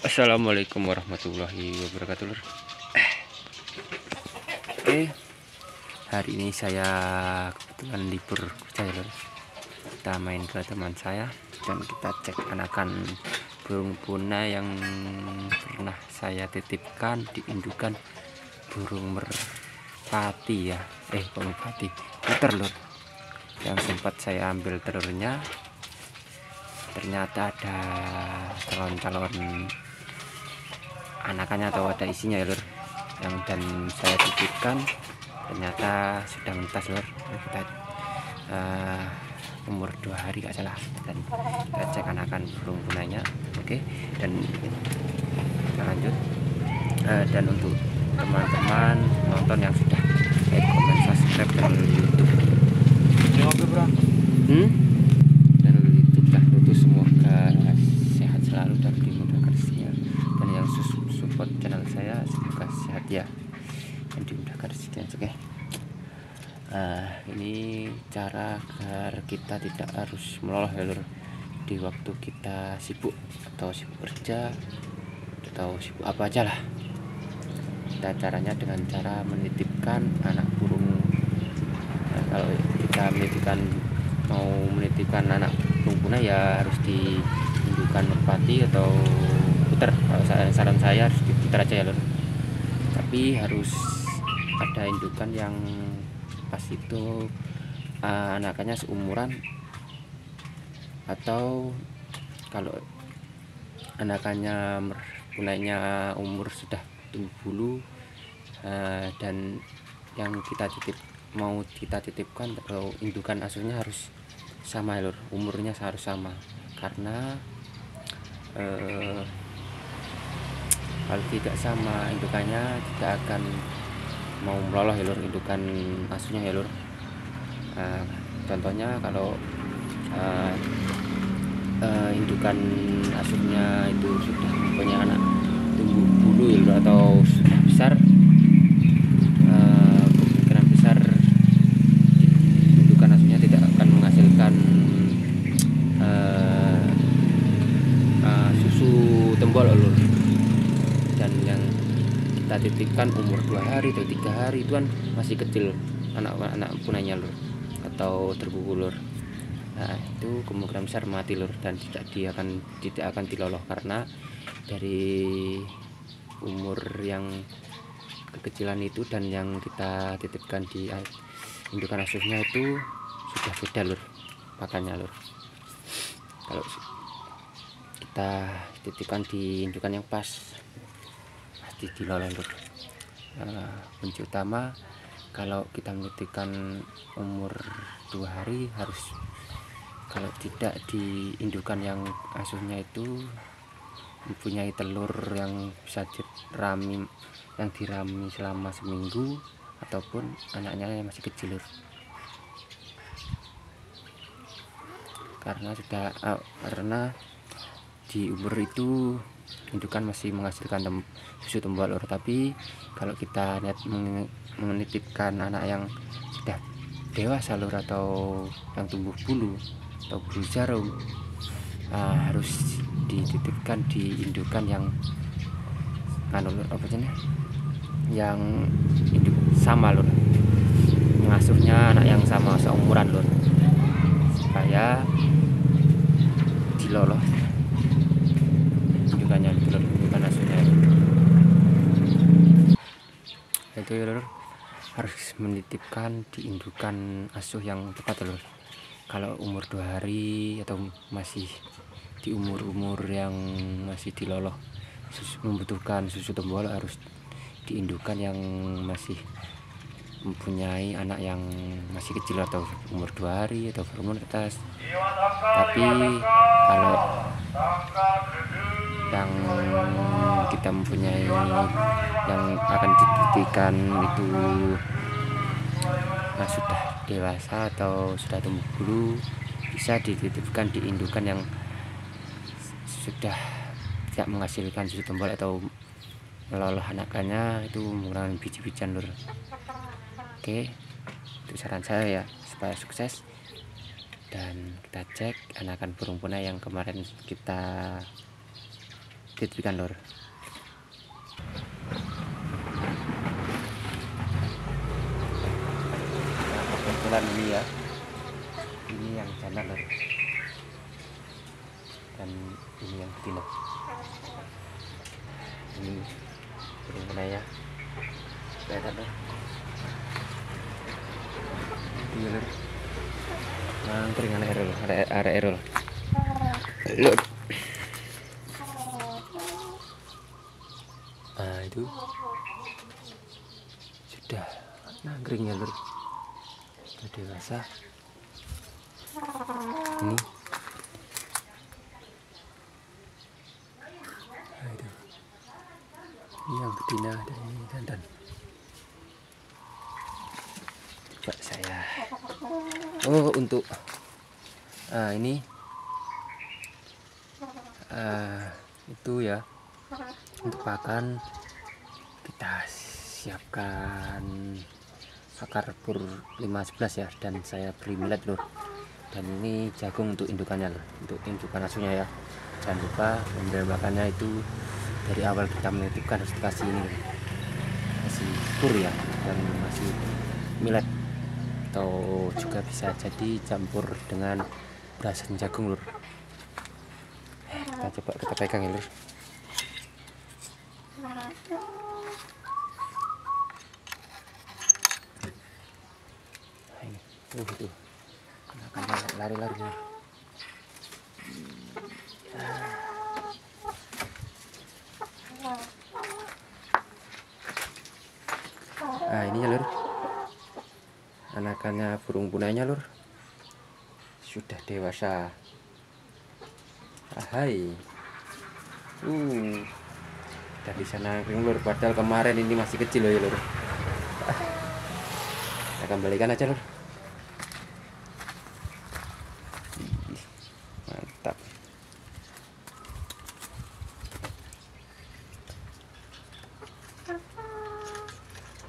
Assalamualaikum warahmatullahi wabarakatuh, lur. Oke, hari ini saya kebetulan libur kerja, lur. Kita main ke teman saya dan kita cek anakan burung punai yang pernah saya titipkan di indukan burung merpati ya. Merpati, puter, lur. Yang sempat saya ambil telurnya, ternyata ada calon-calon anakannya atau ada isinya ya, lur, yang dan saya titipkan ternyata sudah mentas, lur. Kita umur 2 hari gak salah, dan kita cek anakan burung punainya. Oke, dan kita lanjut. Dan untuk teman-teman nonton yang sudah like, comment, subscribe channel YouTube channel YouTube itu semoga sehat selalu dan dimudahkan rezekinya, dan yang support channel saya semoga sehat ya dan dimudahkan rezekinya. Oke, ini cara agar kita tidak harus meloloh ya, lur, di waktu kita sibuk atau sibuk kerja atau sibuk apa aja lah. Kita caranya dengan cara menitipkan anak burung. Kalau kita mau menitipkan anak burung punai ya harus di indukan merpati atau puter. Kalau saran saya harus diputar aja ya, lur. Tapi harus ada indukan yang pas itu anakannya seumuran, atau kalau anakannya punainya umur sudah tumbuh bulu dan yang mau kita titipkan atau indukan asuhnya harus sama ya, lur, umurnya harus sama, karena kalau tidak sama indukannya tidak akan mau meloloh ya, lur, indukan asuhnya ya, lur. Contohnya kalau indukan asuhnya itu sudah punya anak tumbuh bulu ya, lur, atau sudah besar, kemungkinan besar indukan asuhnya tidak akan menghasilkan susu tembol, lur. Dan yang kita titipkan umur 2 hari atau 3 hari itu kan masih kecil anak punainya, lur, atau terbuku, lur. Nah, itu kemungkinan besar mati, lur, dan tidak akan diloloh karena dari umur yang kekecilan itu dan yang kita titipkan di indukan asuhnya itu sudah beda, lur, pakannya, lur. Kalau kita titipkan di indukan yang pas pasti diloloh, lur. Kunci utama kalau kita menitipkan umur 2 hari harus, kalau tidak di indukan yang asuhnya itu mempunyai telur yang bisa dirami selama seminggu, ataupun anaknya yang masih kecil, lur. Karena di umur itu indukan masih menghasilkan susu tembal, lur. Tapi kalau kita niat menitipkan anak yang sudah dewasa, lur, atau yang tumbuh bulu atau bulu jarum, harus dititipkan di indukan yang yang induk sama, lur, mengasuhnya anak yang sama seumuran, lur, supaya diloloh indukannya, lur, indukan asuhnya itu, lur. Harus menitipkan di indukan asuh yang tepat, lur. Kalau umur 2 hari atau masih di umur yang masih diloloh membutuhkan susu tembol, harus di indukan yang masih mempunyai anak yang masih kecil atau umur 2 hari atau berumur atas. Tapi kalau yang kita mempunyai yang akan dititipkan itu sudah dewasa atau sudah tumbuh bulu, bisa dititipkan di indukan yang sudah tidak menghasilkan susu tembal atau meloloh anakannya itu menggunakan biji-bijian, lur. Oke, itu saran saya ya, supaya sukses. Dan kita cek anakan burung punai yang kemarin kita titipkan lur. Nah, kebetulan ini ya, ini yang jantan lur, dan ini yang betina. Ini burung penanya kelihatan lur. Iya lur, keringan erol, ada erol lur. Nah itu sudah nangkring ya lur, sudah dewasa. Ini nah, itu ini yang betina dan ini jantan. Coba saya untuk ini itu ya, untuk pakan kita siapkan akar pur 511 ya, dan saya beri millet lur. Dan ini jagung untuk indukannya lur, untuk indukan asuhnya ya. Jangan lupa memberi makannya itu dari awal kita menitipkan harus dikasih ini lur, kasih pur ya, yang masih millet, atau juga bisa jadi campur dengan beras dan jagung lur. Kita coba kita pegang ya lur. Nah, ini itu akan lari-lari lur. Nah ini ya lur, anakannya burung punanya lur, sudah dewasa. Hai, udah bisa nangkring lur, padahal kemarin ini masih kecil loh ya lur. Kita kembalikan aja lur. Mantap.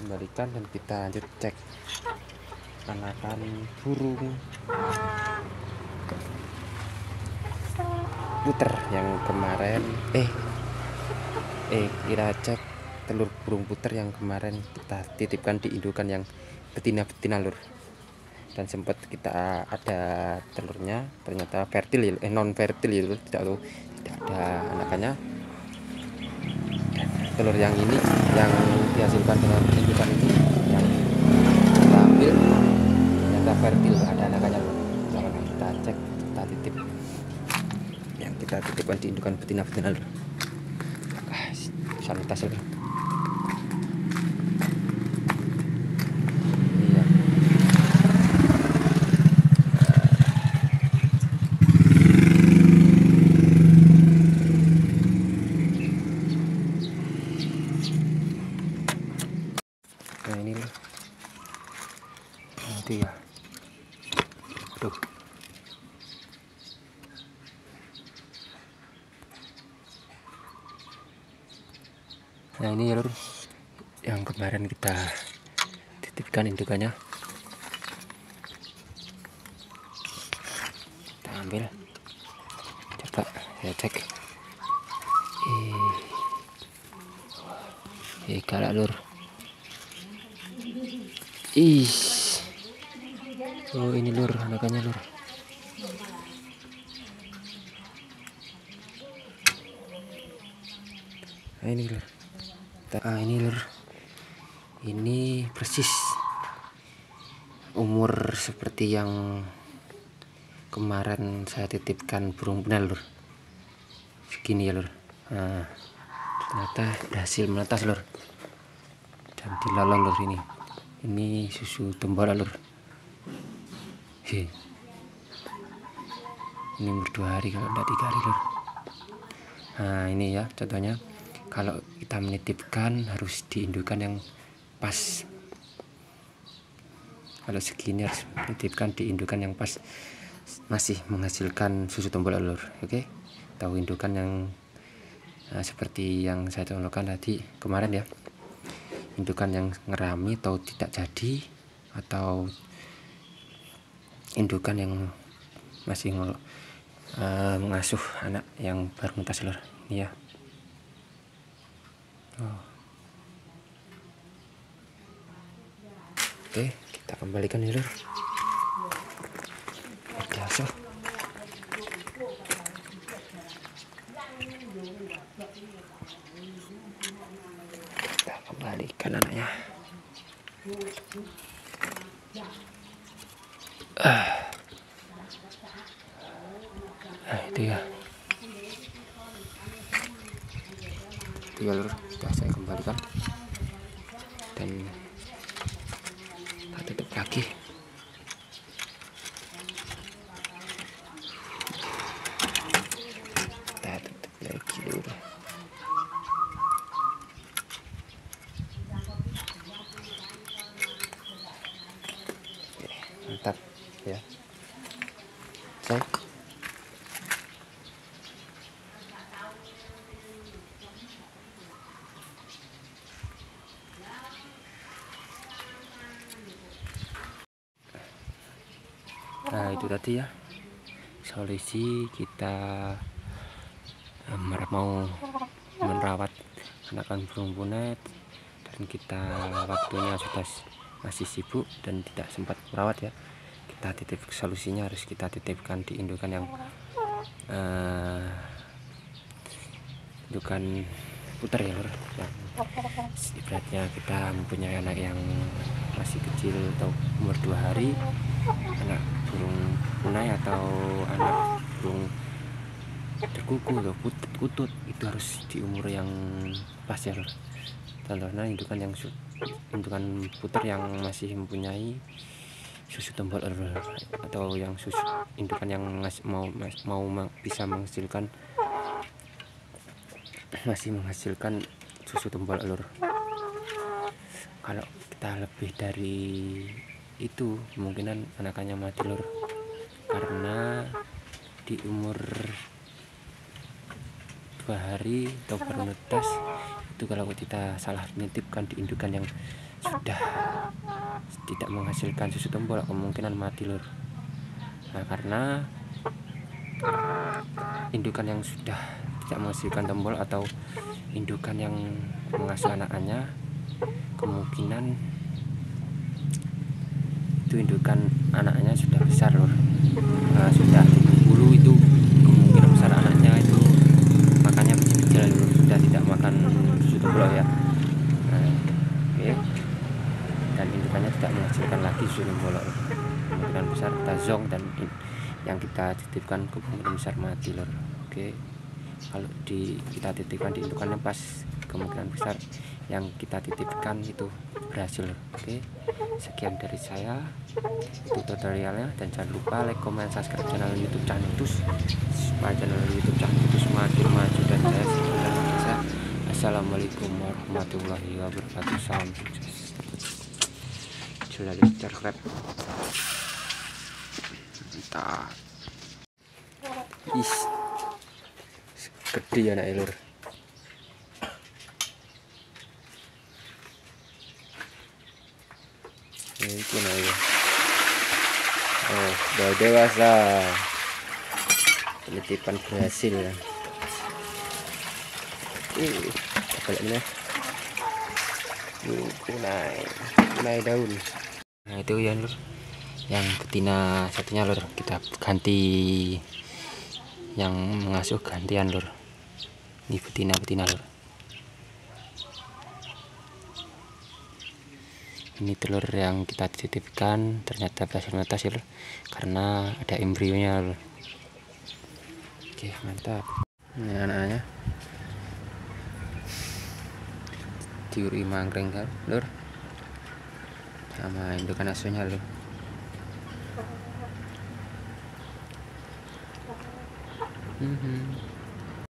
Kembalikan dan kita lanjut cek anakan burung puter yang kemarin. Kita cek telur burung puter yang kemarin kita titipkan di indukan yang betina-betina lur. Dan sempat kita ada telurnya, ternyata fertil ya, non fertil ya lur, tidak ada anakannya. Dan telur yang ini yang dihasilkan dengan indukan ini yang kita ambil ternyata fertil, ada anakannya lur. Sekarang kita cek, kita titip yang kita titipkan di indukan betina-betina lur. Sanititas lur. Iya. Nah ini lur, nanti ya, aduh. Nah ini ya lur, yang kemarin kita titipkan indukannya. Kita ambil, coba saya cek. Galak lur. Oh ini lur, anakannya lur. Nah ini lur. Ini lur, ini persis umur seperti yang kemarin saya titipkan burung penal lur, segini ya lur. Nah, ternyata berhasil menetas lur, dan dilalon lur. Ini susu tembaga lur. Ini umur 2 hari kalau tidak 3 hari lur. Nah ini ya contohnya, kalau kita menitipkan harus diindukan yang pas. Kalau segini harus menitipkan diindukan yang pas, masih menghasilkan susu tembaga lur. Oke, tahu indukan yang seperti yang saya contohkan tadi kemarin ya, indukan yang ngerami atau tidak jadi, atau indukan yang masih mengasuh anak yang baru menetas lur. Ini ya. Oh. Oke, kita kembalikan ya lur. Biasa. Kita kembalikan anaknya. Itu ya. Itu ya lur, sudah saya kembalikan dan kita tutup lagi. Kita tutup lagi lur. Mantap ya. Saya nah itu tadi ya solusi kita mau merawat anakan burung punet, dan kita waktunya sudah masih sibuk dan tidak sempat merawat ya. Kita titip solusinya harus kita titipkan di indukan yang indukan puter ya lur, yang ibaratnya kita mempunyai anak yang masih kecil atau umur 2 hari, anak burung punai atau anak burung terkuku atau kutut, itu harus di umur yang pas ya lur. Contohnya indukan puter yang masih mempunyai susu tembal atau yang susu indukan yang mau bisa menghasilkan susu tembal lur. Kalau kita lebih dari itu kemungkinan anakannya mati lur, karena di umur 2 hari atau baru netas itu kalau kita salah menitipkan di indukan yang sudah tidak menghasilkan susu tembal, kemungkinan mati lur. Nah, karena indukan yang sudah tidak menghasilkan tembal atau indukan yang mengasuh anaknya, kemungkinan itu indukan anaknya sudah besar lur. Nah, sudah 70 itu kemungkinan besar anaknya itu makannya kecil-kecil lur, sudah tidak makan susu tembal ya. Nah, oke. Dan indukannya tidak menghasilkan lagi susu tembal, kemungkinan besar kita zong, dan yang kita titipkan kemungkinan besar mati lur. Oke, kalau kita titipkan di indukannya pas, kemungkinan besar yang kita titipkan itu berhasil. Oke, sekian dari saya, itu tutorialnya, dan jangan lupa like, comment, subscribe channel YouTube Cantus supaya channel YouTube Cantus makin maju dan jaya bisa. Assalamualaikum warahmatullahi wabarakatuh. Salam sukses. Selalu terkrep. Mantap. Is gede anak lur. Ini ya. Oh, udah dewasa. Penitipan berhasil ya. Baliknya. Kunai daun. Nah itu ya lur, yang betina satunya lur, kita ganti yang mengasuh gantian lur. Ini betina lur. Ini telur yang kita titipkan ternyata berhasil menetas ya lur, karena ada embrionya lur. Oke, mantap. Ini anak-anaknya diuri mangkring kan lur, sama indukan asuhnya lur.